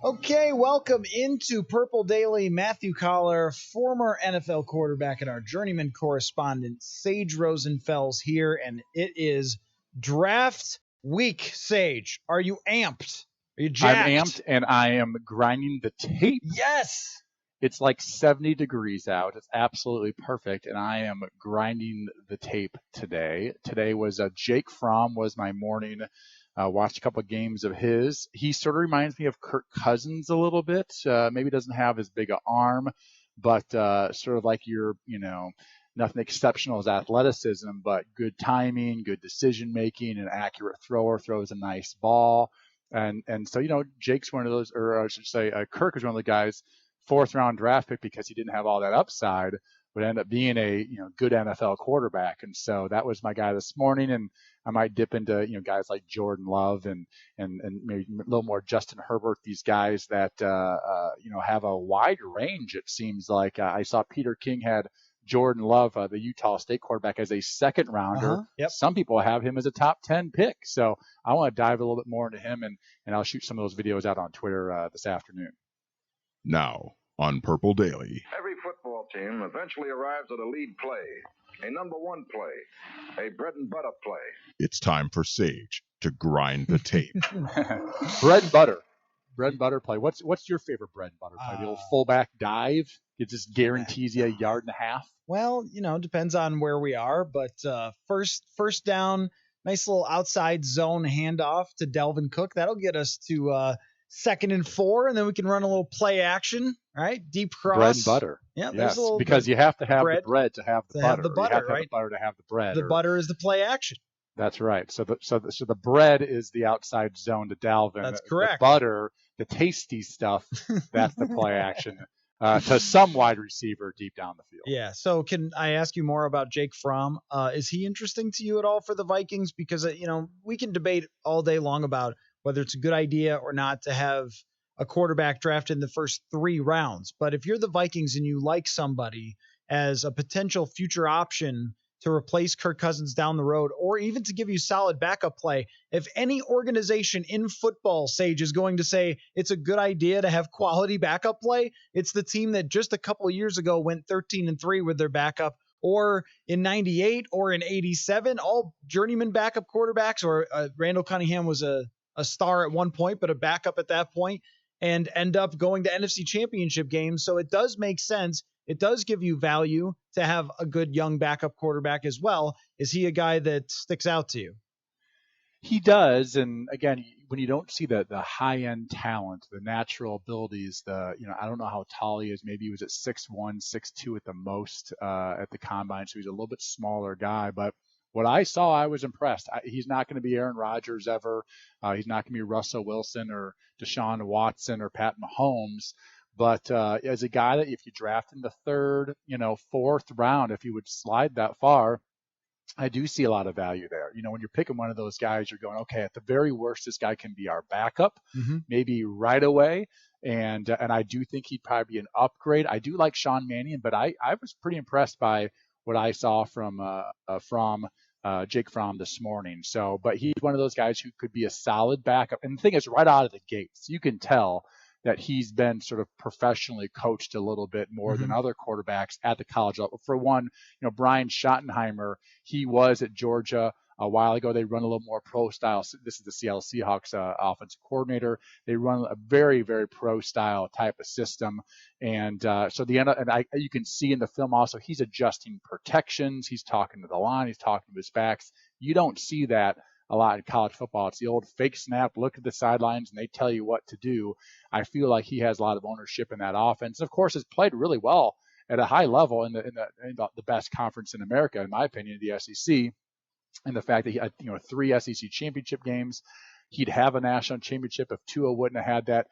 Okay, welcome into Purple Daily. Matthew Coller, former NFL quarterback, and our journeyman correspondent, Sage Rosenfels here, and it is draft week. Sage, are you amped? Are you jacked? I'm amped and I am grinding the tape. Yes! It's like 70 degrees out. It's absolutely perfect, and I am grinding the tape today. Today was Jake Fromm was my morning. Watched a couple of games of his. He sort of reminds me of Kirk Cousins a little bit. Maybe doesn't have as big an arm, but sort of like nothing exceptional as athleticism, but good timing, good decision making, an accurate thrower, throws a nice ball. And so, Jake's one of those, or I should say, Kirk is one of the guys, fourth round draft pick because he didn't have all that upside, would end up being a good NFL quarterback. And so that was my guy this morning. And I might dip into guys like Jordan Love and maybe a little more Justin Herbert. These guys that have a wide range. It seems like I saw Peter King had Jordan Love, the Utah State quarterback, as a second rounder. Yep. Some people have him as a top 10 pick. So I want to dive a little bit more into him, and I'll shoot some of those videos out on Twitter this afternoon. Now on Purple Daily. Every football team eventually arrives at a lead play, a number one play, a bread and butter play. It's time for Sage to grind the tape. Bread and butter. Bread and butter play. What's your favorite bread and butter play? The old fullback dive? It just guarantees you a yard and a half? Well, depends on where we are, but first down, nice little outside zone handoff to Delvin Cook. That'll get us to 2nd and 4, and then we can run a little play action, right? Deep cross. Bread and butter. Yeah, yes, because you have to have the bread to have the butter. Have the butter, you have to right? have the butter to have the bread. The butter is the play action. That's right. So the bread is the outside zone to Dalvin. That's correct. The butter, the tasty stuff, that's the play action to some wide receiver deep down the field. Yeah. So can I ask you more about Jake Fromm? Is he interesting to you at all for the Vikings? Because we can debate all day long about whether it's a good idea or not to have a quarterback drafted in the first 3 rounds. But if you're the Vikings and you like somebody as a potential future option to replace Kirk Cousins down the road, or even to give you solid backup play, if any organization in football, Sage, is going to say it's a good idea to have quality backup play, it's the team that just a couple of years ago went 13-3 with their backup, or in 98 or in 87, all journeyman backup quarterbacks, or Randall Cunningham was a star at one point, but a backup at that point, and end up going to NFC Championship games. So it does make sense. It does give you value to have a good young backup quarterback as well. Is he a guy that sticks out to you? He does. And again, when you don't see the high-end talent, the natural abilities, I don't know how tall he is. Maybe he was at 6'1", 6'2" at the most at the combine. So he's a little bit smaller guy, but what I saw, I was impressed. He's not going to be Aaron Rodgers ever. He's not going to be Russell Wilson or Deshaun Watson or Pat Mahomes. But as a guy that if you draft in the 3rd, 4th round, if you would slide that far, I do see a lot of value there. When you're picking one of those guys, you're going, okay, at the very worst, this guy can be our backup, maybe right away. And I do think he'd probably be an upgrade. I do like Sean Mannion, but I was pretty impressed by what I saw from Jake Fromm this morning. So, but he's one of those guys who could be a solid backup. And the thing is, right out of the gates, you can tell that he's been sort of professionally coached a little bit more than other quarterbacks at the college level. For one, Brian Schottenheimer, he was at Georgia a while ago. They run a little more pro style. This is the Seattle Seahawks offensive coordinator. They run a very, very pro style type of system. And so you can see in the film also, he's adjusting protections. He's talking to the line. He's talking to his backs. You don't see that a lot in college football. It's the old fake snap, look at the sidelines, and they tell you what to do. I feel like he has a lot of ownership in that offense. And of course, has played really well at a high level in the best conference in America, in my opinion, the SEC. And the fact that he had 3 SEC championship games, he'd have a national championship if Tua wouldn't have had that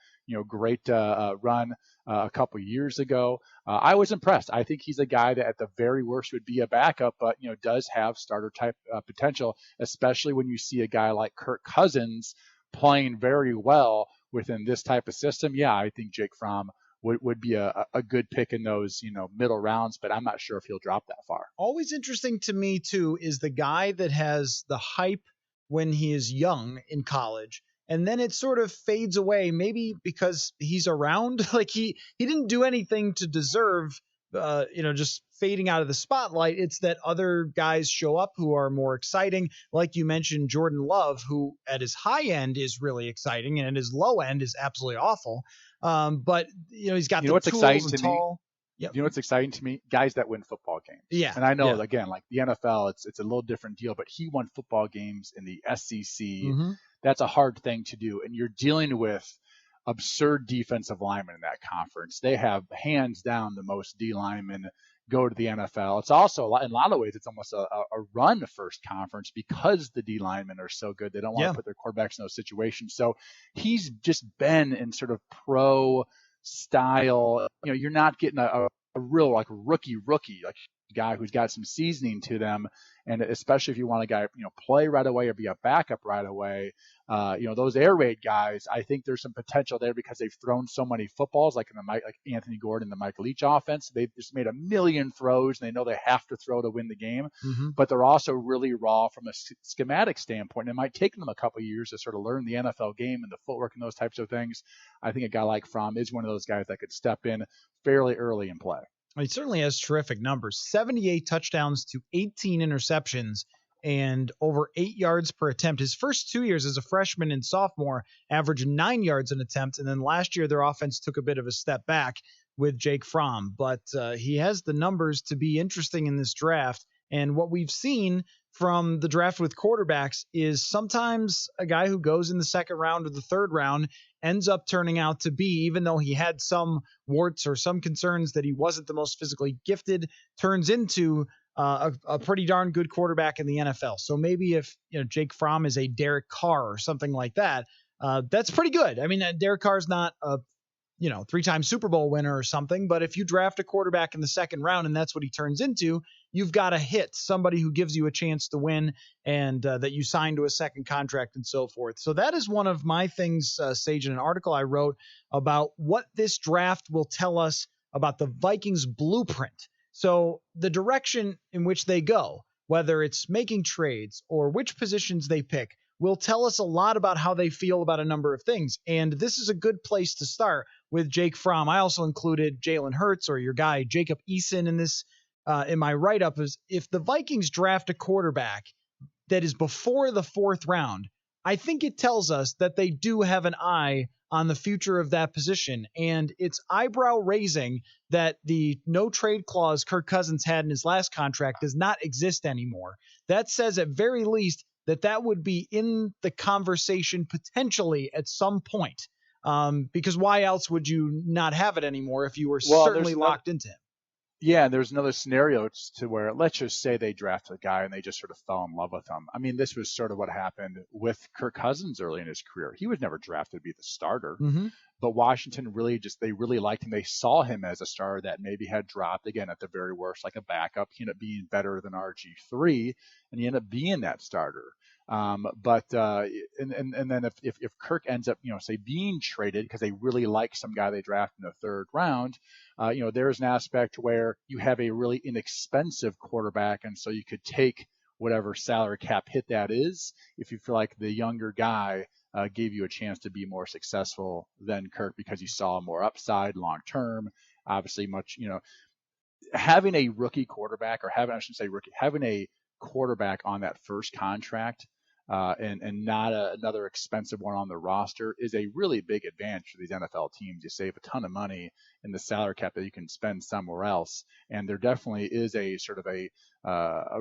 great run a couple years ago. I was impressed. I think he's a guy that at the very worst would be a backup, but does have starter type potential, especially when you see a guy like Kirk Cousins playing very well within this type of system. Yeah, I think Jake Fromm would be a good pick in those middle rounds, but I'm not sure if he'll drop that far. Always interesting to me too is the guy that has the hype when he is young in college, and then it sort of fades away, maybe because he's around. Like he didn't do anything to deserve just fading out of the spotlight. It's that other guys show up who are more exciting. Like you mentioned, Jordan Love, who at his high end is really exciting and at his low end is absolutely awful. But he's got the what's tools exciting and to me? tall. Yep. You know what's exciting to me? Guys that win football games. Yeah. And I know, yeah. again, like the NFL, it's a little different deal, but he won football games in the SEC. Mm-hmm. That's a hard thing to do. And you're dealing with absurd defensive linemen in that conference. They have hands down the most D linemen go to the NFL. It's also, in a lot of ways, it's almost a run first conference because the D linemen are so good. They don't want to put their quarterbacks in those situations. So he's just been in sort of pro style. You're not getting a real like rookie, like guy who's got some seasoning to them. And especially if you want a guy, play right away or be a backup right away, those air raid guys, I think there's some potential there because they've thrown so many footballs, like like Anthony Gordon, the Mike Leach offense. They've just made a million throws and they know they have to throw to win the game, but they're also really raw from a schematic standpoint. It might take them a couple of years to sort of learn the NFL game and the footwork and those types of things. I think a guy like Fromm is one of those guys that could step in fairly early and play. He certainly has terrific numbers, 78 touchdowns to 18 interceptions and over 8 yards per attempt. His first 2 years as a freshman and sophomore averaged 9 yards an attempt. And then last year, their offense took a bit of a step back with Jake Fromm. But he has the numbers to be interesting in this draft. And what we've seen from the draft with quarterbacks is sometimes a guy who goes in the second round or the third round ends up turning out to be, even though he had some warts or some concerns that he wasn't the most physically gifted, turns into a pretty darn good quarterback in the NFL. So maybe if Jake Fromm is a Derek Carr or something like that, that's pretty good. I mean, Derek Carr's not a 3-time Super Bowl winner or something, but if you draft a quarterback in the second round and that's what he turns into, you've got a hit, somebody who gives you a chance to win and that you sign to a second contract and so forth. So that is one of my things, Sage, in an article I wrote about what this draft will tell us about the Vikings blueprint. So the direction in which they go, whether it's making trades or which positions they pick, will tell us a lot about how they feel about a number of things. And this is a good place to start with Jake Fromm. I also included Jalen Hurts or your guy Jacob Eason in this in my write-up. Is if the Vikings draft a quarterback that is before the fourth round, I think it tells us that they do have an eye on the future of that position. And it's eyebrow-raising that the no-trade clause Kirk Cousins had in his last contract does not exist anymore. That says at very least that would be in the conversation potentially at some point. Because why else would you not have it anymore if you were certainly locked into him? Yeah, there's another scenario to where, let's just say they draft a guy and they just sort of fell in love with him. I mean, this was sort of what happened with Kirk Cousins early in his career. He was never drafted to be the starter, but Washington they really liked him. They saw him as a starter that maybe had dropped, again, at the very worst, like a backup. He ended up being better than RG3, and he ended up being that starter. And then if Kirk ends up, say being traded because they really like some guy they draft in the third round, there's an aspect where you have a really inexpensive quarterback, and so you could take whatever salary cap hit that is if you feel like the younger guy gave you a chance to be more successful than Kirk because you saw more upside long term. Obviously, having a rookie quarterback having a quarterback on that first contract and not another expensive one on the roster is a really big advantage for these NFL teams. You save a ton of money in the salary cap that you can spend somewhere else. And there definitely is a sort of a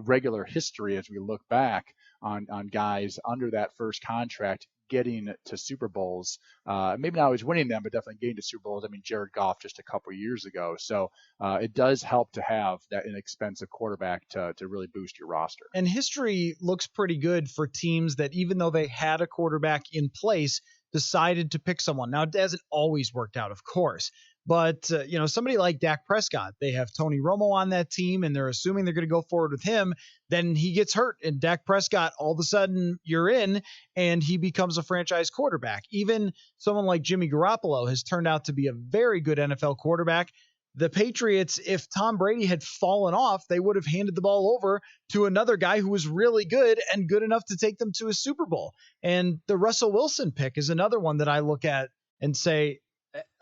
regular history as we look back on guys under that first contract getting to Super Bowls, maybe not always winning them, but definitely getting to Super Bowls. I mean, Jared Goff just a couple of years ago. So it does help to have that inexpensive quarterback to really boost your roster. And history looks pretty good for teams that, even though they had a quarterback in place, decided to pick someone. Now, it hasn't always worked out, of course. But, somebody like Dak Prescott, they have Tony Romo on that team, and they're assuming they're going to go forward with him. Then he gets hurt, and Dak Prescott, all of a sudden, you're in, and he becomes a franchise quarterback. Even someone like Jimmy Garoppolo has turned out to be a very good NFL quarterback. the Patriots, if Tom Brady had fallen off, they would have handed the ball over to another guy who was really good and good enough to take them to a Super Bowl. And the Russell Wilson pick is another one that I look at and say,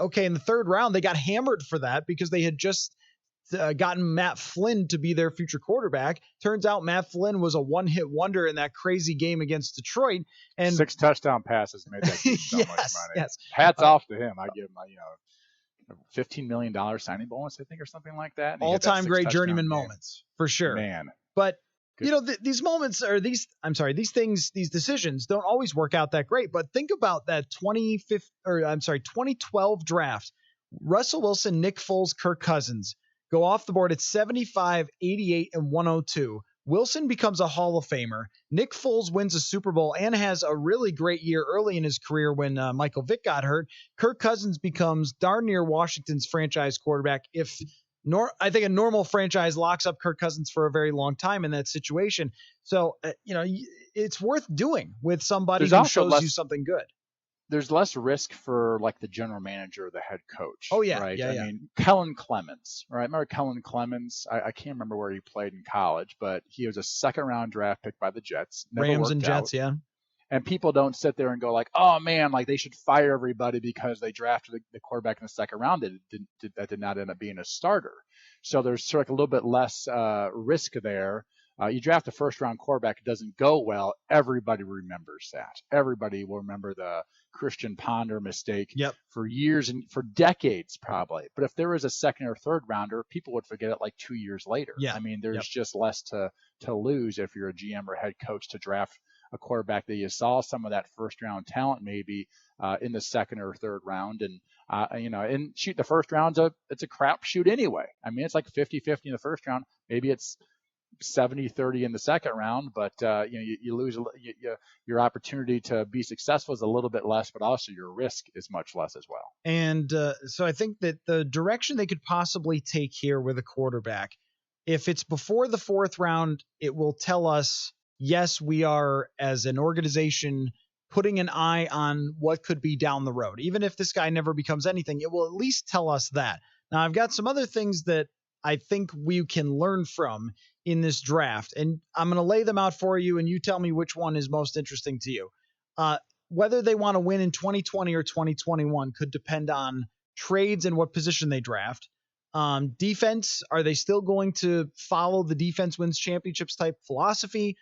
okay, in the third round, they got hammered for that because they had just gotten Matt Flynn to be their future quarterback. Turns out Matt Flynn was a one-hit wonder in that crazy game against Detroit. And 6 touchdown passes made that team so much money. Yes. Hats off to him. I give him a $15 million signing bonus, I think, or something like that. All-time great journeyman moments, for sure. Man. But these moments are these things, these decisions don't always work out that great. But think about that 2012 draft. Russell Wilson, Nick Foles, Kirk Cousins go off the board at 75, 88, and 102. Wilson becomes a Hall of Famer. Nick Foles wins a Super Bowl and has a really great year early in his career when Michael Vick got hurt. Kirk Cousins becomes darn near Washington's franchise quarterback. I think a normal franchise locks up Kirk Cousins for a very long time in that situation. So, it's worth doing with somebody who shows you something good. There's less risk for like the general manager or the head coach. Oh, yeah. Right. Yeah, I mean, Kellen Clemens, right? Remember Kellen Clemens? I can't remember where he played in college, but he was a 2nd round draft pick by the Jets. Rams and Jets, yeah. And people don't sit there and go like, oh man, like they should fire everybody because they drafted the quarterback in the 2nd round that did not end up being a starter. So there's sort of a little bit less risk there. You draft a 1st round quarterback, it doesn't go well. Everybody remembers that. Everybody will remember the Christian Ponder mistake for years and for decades probably. But if there was a 2nd or 3rd rounder, people would forget it like 2 years later. Yeah. I mean, there's just less to lose if you're a GM or head coach to draft a quarterback that you saw some of that 1st round talent maybe in the 2nd or 3rd round. And, and shoot, the 1st round's it's a crap shoot anyway. I mean, it's like 50-50 in the 1st round. Maybe it's 70-30 in the 2nd round, but you lose your opportunity to be successful is a little bit less, but also your risk is much less as well. And so I think that the direction they could possibly take here with a quarterback, if it's before the 4th round, it will tell us, yes, we are as an organization putting an eye on what could be down the road. Even if this guy never becomes anything, it will at least tell us that. Now, I've got some other things that I think we can learn from in this draft, and I'm going to lay them out for you, and you tell me which one is most interesting to you. Whether they want to win in 2020 or 2021 could depend on trades and what position they draft. Defense, are they still going to follow the defense wins championships type philosophy?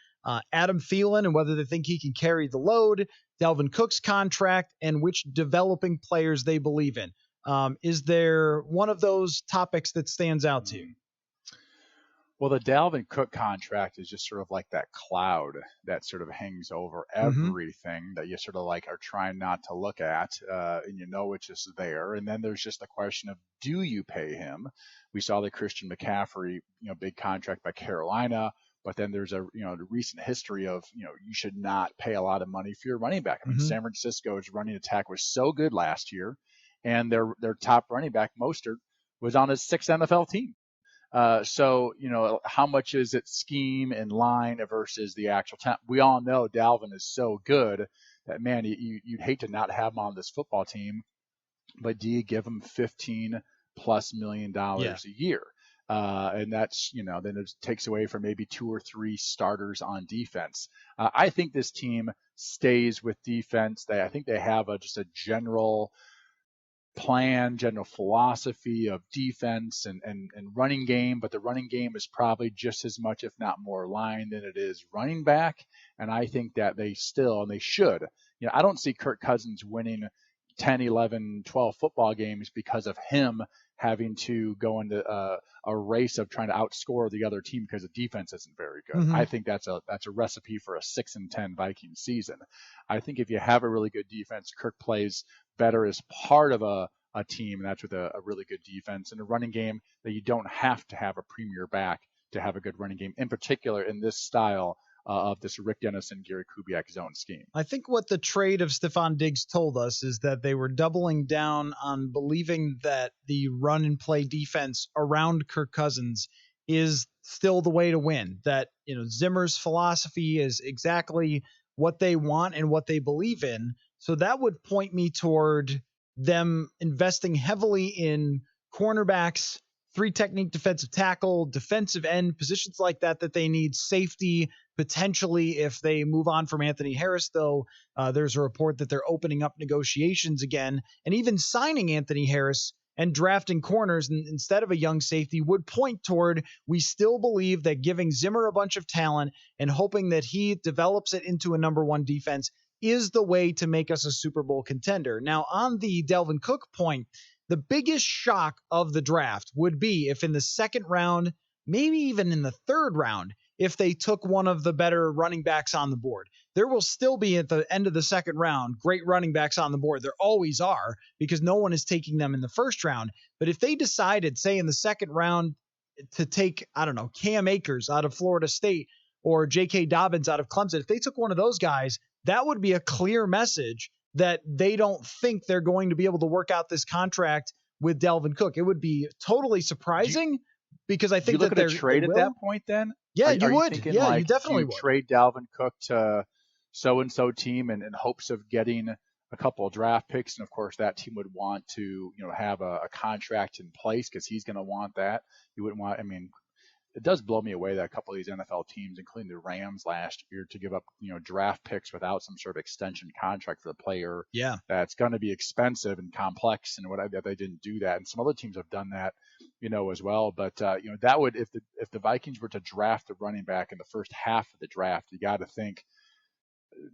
Adam Thielen and whether they think he can carry the load, Dalvin Cook's contract, and which developing players they believe in. Is there one of those topics that stands out to you? Well, the Dalvin Cook contract is just sort of like that cloud that sort of hangs over everything that you sort of like are trying not to look at, and it's just there. And then there's just the question of, do you pay him? We saw the Christian McCaffrey, big contract by Carolina, but then there's the recent history of, you should not pay a lot of money for your running back. I mean, San Francisco's running attack was so good last year, and their top running back, Mostert, was on his 6th NFL team. So, how much is it scheme and line versus the actual talent? We all know Dalvin is so good that, man, you'd hate to not have him on this football team, but do you give him $15+ million a year? And that's, then it takes away from maybe 2 or 3 starters on defense. I think this team stays with defense. I think they have just a general plan, general philosophy of defense and running game, but the running game is probably just as much, if not more, line than it is running back. And I think that they should. I don't see Kirk Cousins winning 10, 11, 12 football games because of him having to go into a race of trying to outscore the other team because the defense isn't very good. I think that's a recipe for a 6-10 Vikings season. I think if you have a really good defense, Kirk plays better as part of a team, and that's with a really good defense and a running game that you don't have to have a premier back to have a good running game, in particular in this style of this Rick Dennison, Gary Kubiak zone scheme. I think what the trade of Stephon Diggs told us is that they were doubling down on believing that the run and play defense around Kirk Cousins is still the way to win. That, Zimmer's philosophy is exactly what they want and what they believe in. So that would point me toward them investing heavily in cornerbacks, 3 technique defensive tackle, defensive end, positions like that they need, safety, potentially if they move on from Anthony Harris, though there's a report that they're opening up negotiations again, and even signing Anthony Harris and drafting corners instead of a young safety would point toward, we still believe that giving Zimmer a bunch of talent and hoping that he develops it into a number 1 defense is the way to make us a Super Bowl contender. Now, on the Dalvin Cook point, the biggest shock of the draft would be if in the second round, maybe even in the third round, if they took one of the better running backs on the board. There will still be at the end of the second round great running backs on the board. There always are, because no one is taking them in the first round. But if they decided, say in the second round, to take, I don't know, Cam Akers out of Florida State or J.K. Dobbins out of Clemson, if they took one of those guys, that would be a clear message that they don't think they're going to be able to work out this contract with Dalvin Cook. It would be totally surprising, because I think you look that at a trade at that point then? Yeah, are you you would. Thinking, yeah, like, you definitely you would. Trade Dalvin Cook to so-and-so team and in hopes of getting a couple of draft picks. And of course that team would want to, have a contract in place because he's going to want that. You wouldn't want, it does blow me away that a couple of these NFL teams, including the Rams last year, to give up, draft picks without some sort of extension contract for the player. Yeah. That's going to be expensive and complex, and that they didn't do that. And some other teams have done that, as well. But, that would, if the Vikings were to draft a running back in the first half of the draft, you got to think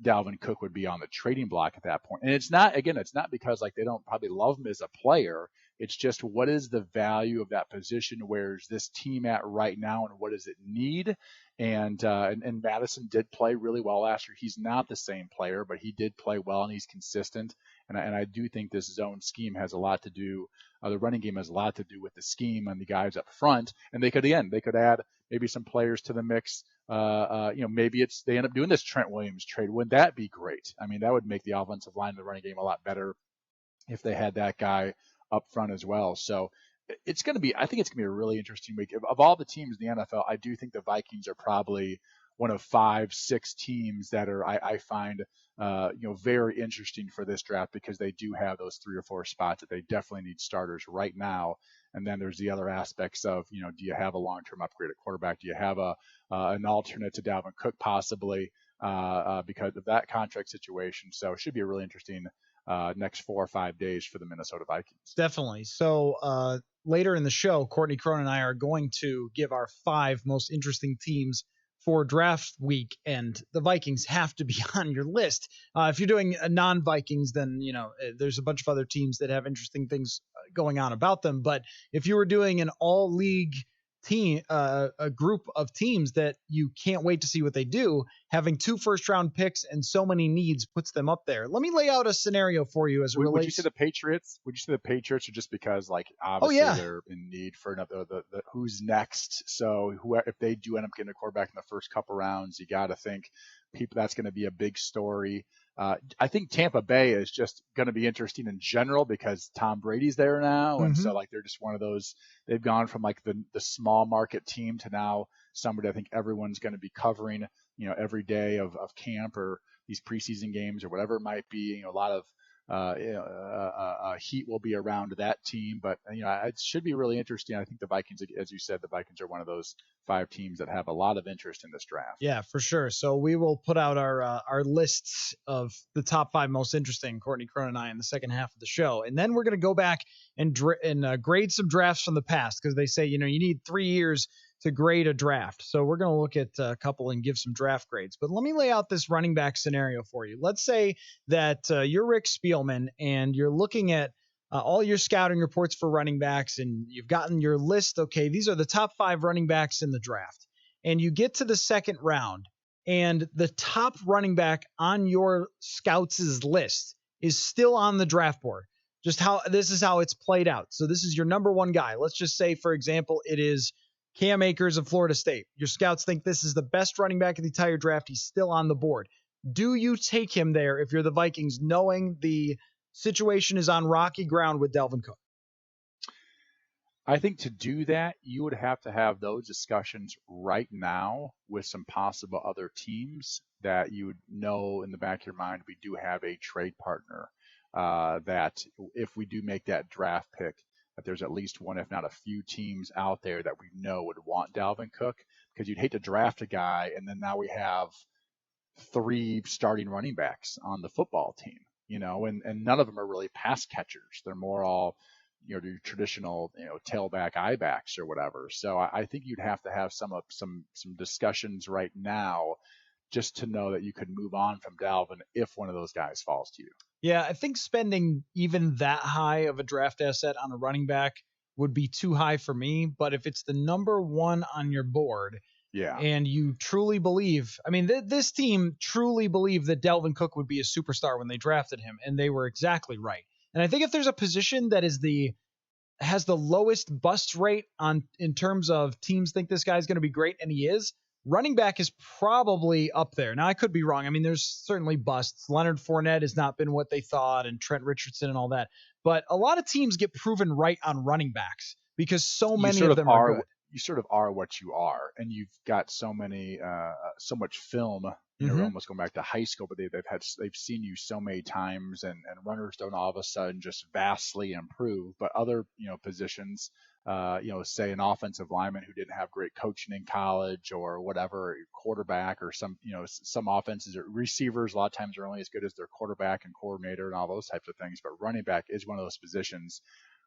Dalvin Cook would be on the trading block at that point. And it's not because like they don't probably love him as a player. It's just, what is the value of that position? Where's this team at right now, and what does it need? And Madison did play really well last year. He's not the same player, but he did play well and he's consistent. And I do think this zone scheme has a lot to do. The running game has a lot to do with the scheme and the guys up front. And they could add maybe some players to the mix. Maybe they end up doing this Trent Williams trade. Wouldn't that be great? That would make the offensive line and the running game a lot better if they had that guy up front as well. So I think it's going to be a really interesting week. Of all the teams in the NFL, I do think the Vikings are probably one of 5-6 teams that are, I find, very interesting for this draft, because they do have those 3 or 4 spots that they definitely need starters right now. And then there's the other aspects of, do you have a long-term upgrade at quarterback? Do you have an alternate to Dalvin Cook possibly because of that contract situation? So it should be a really interesting next 4 or 5 days for the Minnesota Vikings. Definitely. So later in the show, Courtney Cronin and I are going to give our 5 most interesting teams for draft week, and the Vikings have to be on your list. If you're doing a non-Vikings, then there's a bunch of other teams that have interesting things going on about them. But if you were doing an all-league team, a group of teams that you can't wait to see what they do, having 2 first-round picks and so many needs puts them up there. Let me lay out a scenario for you as it relates. Would you say the Patriots? Would you say the Patriots are just because, like, obviously they're in need for another the who's next? So if they do end up getting a quarterback in the first couple rounds, you got to think that's going to be a big story. I think Tampa Bay is just going to be interesting in general because Tom Brady's there now. And so, like, they're just one of those, they've gone from like the small market team to now somebody I think everyone's going to be covering, every day of camp or these preseason games or whatever it might be. A lot of heat will be around that team, but it should be really interesting. I think the Vikings, as you said, the Vikings are one of those 5 teams that have a lot of interest in this draft. Yeah, for sure. So we will put out our lists of the top 5 most interesting, Courtney Cronin and I, in the second half of the show, and then we're going to go back and grade some drafts from the past, because they say you need 3 years to grade a draft. So we're going to look at a couple and give some draft grades. But let me lay out this running back scenario for you. Let's say that you're Rick Spielman and you're looking at all your scouting reports for running backs, and you've gotten your list. Okay, these are the top 5 running backs in the draft. And you get to the second round, and the top running back on your scouts' list is still on the draft board. This is how it's played out. So this is your number 1 guy. Let's just say, for example, it is Cam Akers of Florida State. Your scouts think this is the best running back in the entire draft. He's still on the board. Do you take him there if you're the Vikings, knowing the situation is on rocky ground with Dalvin Cook? I think to do that, you would have to have those discussions right now with some possible other teams that you would know in the back of your mind, we do have a trade partner that if we do make that draft pick, that there's at least one, if not a few teams out there that we know would want Dalvin Cook, because you'd hate to draft a guy and then now we have 3 starting running backs on the football team, and none of them are really pass catchers. They're more all, your traditional, tailback, eye backs or whatever. So I think you'd have to have some discussions right now just to know that you could move on from Dalvin if one of those guys falls to you. Yeah, I think spending even that high of a draft asset on a running back would be too high for me. But if it's the number one on your board, yeah, and you truly believe, I mean, this team truly believed that Dalvin Cook would be a superstar when they drafted him, and they were exactly right. And I think if there's a position that has the lowest bust rate in terms of teams think this guy's going to be great, and he is, running back is probably up there. Now, I could be wrong. I mean, there's certainly busts. Leonard Fournette has not been what they thought, and Trent Richardson and all that. But a lot of teams get proven right on running backs because so many of them are good. You sort of are what you are, and you've got so much film. Almost going back to high school, but they've seen you so many times, and runners don't all of a sudden just vastly improve. But other positions, say an offensive lineman who didn't have great coaching in college or whatever, quarterback or some offenses or receivers, a lot of times are only as good as their quarterback and coordinator and all those types of things. But running back is one of those positions.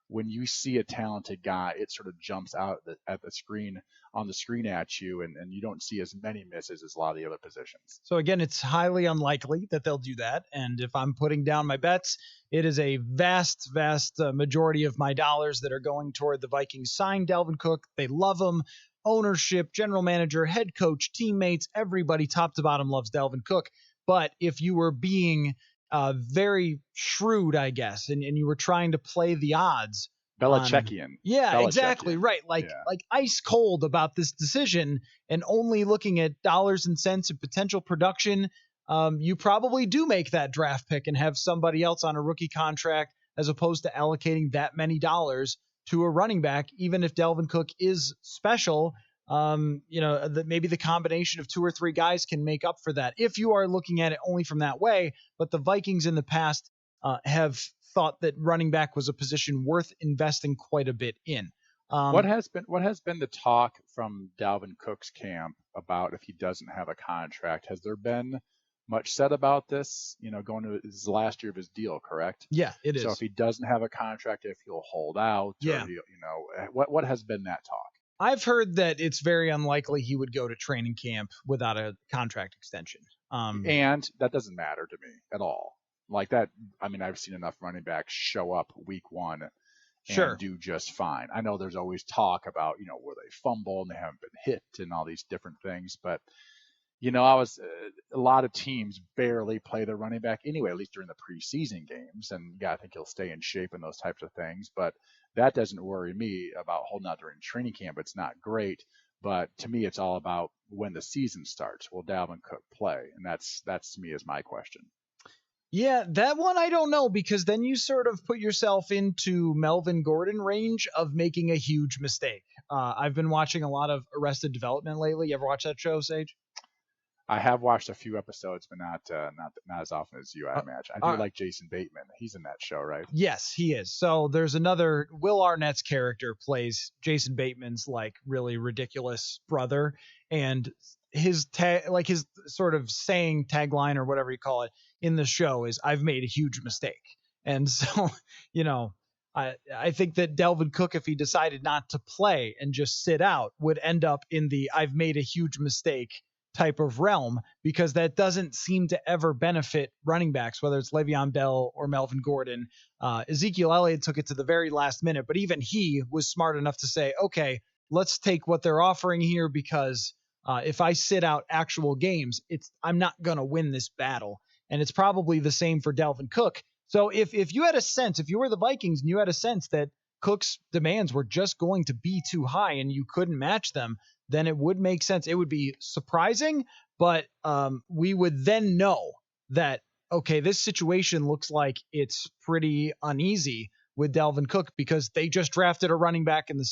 When you see a talented guy, it sort of jumps out on the screen at you, and you don't see as many misses as a lot of the other positions. So again, it's highly unlikely that they'll do that. And if I'm putting down my bets, it is a vast majority of my dollars that are going toward the Vikings sign Dalvin Cook. They love him. Ownership, general manager, head coach, teammates, everybody top to bottom loves Dalvin Cook. But if you were being very shrewd, I guess, and you were trying to play the odds. Belichickian. Yeah, exactly. Right. Like ice cold about this decision and only looking at dollars and cents and potential production. You probably do make that draft pick and have somebody else on a rookie contract as opposed to allocating that many dollars to a running back, even if Dalvin Cook is special. Maybe the combination of 2 or 3 guys can make up for that if you are looking at it only from that way. But the Vikings in the past have thought that running back was a position worth investing quite a bit in. What has been the talk from Dalvin Cook's camp about if he doesn't have a contract? Has there been much said about this? Going to his last year of his deal, correct? Yeah, it is. So if he doesn't have a contract, if he'll hold out, yeah. What has been that talk? I've heard that it's very unlikely he would go to training camp without a contract extension. And that doesn't matter to me at all. Like that, I mean, I've seen enough running backs show up week 1 and do just fine. I know there's always talk about, where they fumble and they haven't been hit and all these different things. But, a lot of teams barely play their running back anyway, at least during the preseason games. And yeah, I think he'll stay in shape and those types of things. But that doesn't worry me about holding out during training camp. It's not great. But to me, it's all about when the season starts. Will Dalvin Cook play? And that's to me is my question. Yeah, that one I don't know, because then you sort of put yourself into Melvin Gordon range of making a huge mistake. I've been watching a lot of Arrested Development lately. You ever watch that show, Sage? I have watched a few episodes, but not as often as you, I imagine. I do like Jason Bateman. He's in that show, right? Yes, he is. So there's another, Will Arnett's character plays Jason Bateman's like really ridiculous brother, and his his sort of saying tagline or whatever you call it in the show is, "I've made a huge mistake." And so, I think that Dalvin Cook, if he decided not to play and just sit out, would end up in the "I've made a huge mistake" type of realm, because that doesn't seem to ever benefit running backs, whether it's Le'Veon Bell or Melvin Gordon. Ezekiel Elliott took it to the very last minute, but even he was smart enough to say, okay, let's take what they're offering here, because if I sit out actual games, I'm not going to win this battle. And it's probably the same for Dalvin Cook. So if you had a sense, if you were the Vikings and you had a sense that Cook's demands were just going to be too high and you couldn't match them, then it would make sense. It would be surprising, but we would then know that, okay, this situation looks like it's pretty uneasy with Dalvin Cook because they just drafted a running back in the